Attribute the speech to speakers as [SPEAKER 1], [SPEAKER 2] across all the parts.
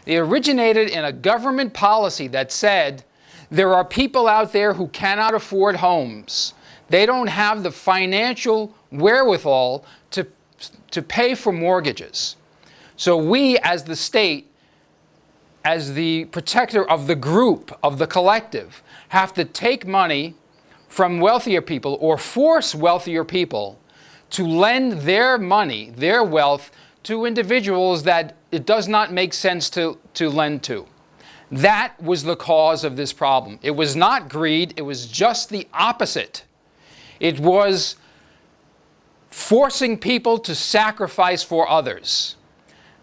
[SPEAKER 1] They originated in a government policy that said there are people out there who cannot afford homes. They don't have the financial wherewithal to pay for mortgages. So we, as the state, as the protector of the group, of the collective, have to take money from wealthier people or force wealthier people to lend their money, their wealth, to individuals that it does not make sense to lend to. That was the cause of this problem. It was not greed, it was just the opposite. It was forcing people to sacrifice for others.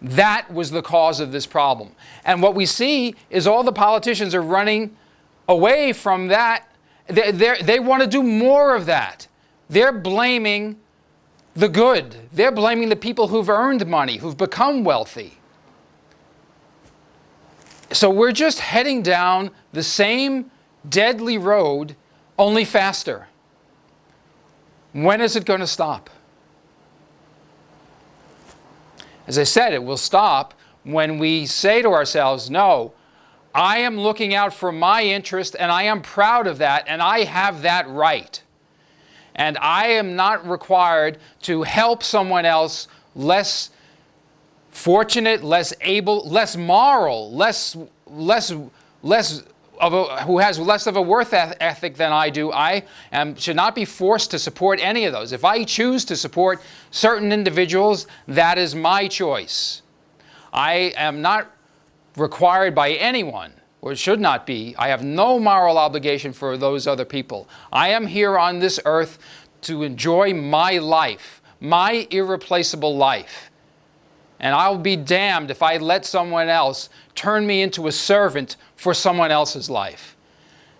[SPEAKER 1] That was the cause of this problem. And what we see is all the politicians are running away from that. They want to do more of that. They're blaming the good. They're blaming the people who've earned money, who've become wealthy. So we're just heading down the same deadly road, only faster. When is it going to stop? As I said, it will stop when we say to ourselves, no, I am looking out for my interest, and I am proud of that, and I have that right. And I am not required to help someone else less fortunate, less able, less moral, who has less of a worth ethic than I do. Should not be forced to support any of those. If I choose to support certain individuals, that is my choice. I am not required by anyone, or should not be. I have no moral obligation for those other people. I am here on this earth to enjoy my life, my irreplaceable life. And I'll be damned if I let someone else turn me into a servant for someone else's life.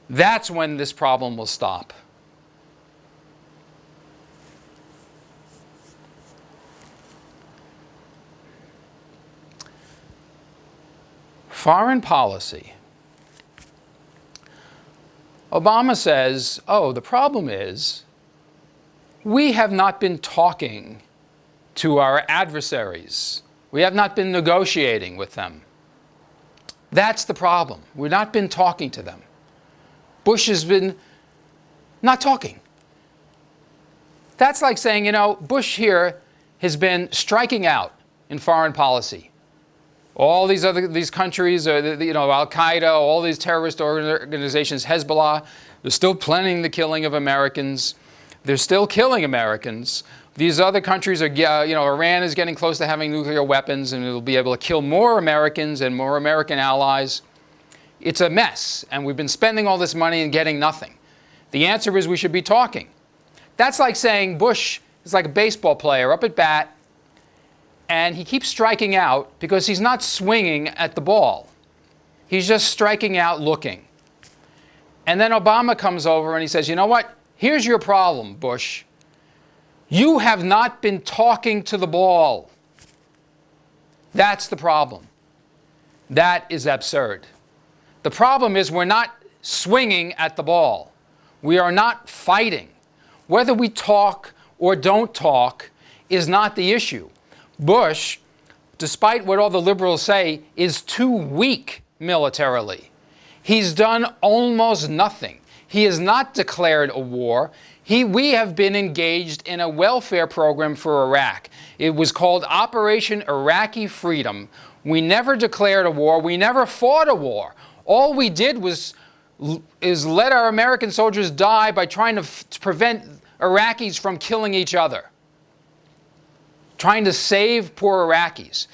[SPEAKER 1] That's when this problem will stop. Foreign policy. Obama says, oh, the problem is we have not been talking to our adversaries. We have not been negotiating with them. That's the problem. We've not been talking to them. Bush has been not talking. That's like saying, Bush here has been striking out in foreign policy. All these countries, Al-Qaeda, all these terrorist organizations, Hezbollah, they're still planning the killing of Americans. They're still killing Americans. These other countries are, Iran is getting close to having nuclear weapons, and it'll be able to kill more Americans and more American allies. It's a mess, and we've been spending all this money and getting nothing. The answer is we should be talking. That's like saying Bush is like a baseball player up at bat, and he keeps striking out because he's not swinging at the ball. He's just striking out looking. And then Obama comes over and he says, you know what? Here's your problem, Bush. You have not been talking to the ball. That's the problem. That is absurd. The problem is we're not swinging at the ball. We are not fighting. Whether we talk or don't talk is not the issue. Bush, despite what all the liberals say, is too weak militarily. He's done almost nothing. He has not declared a war. We have been engaged in a welfare program for Iraq. It was called Operation Iraqi Freedom. We never declared a war. We never fought a war. All we did is let our American soldiers die by trying to prevent Iraqis from killing each other, trying to save poor Iraqis.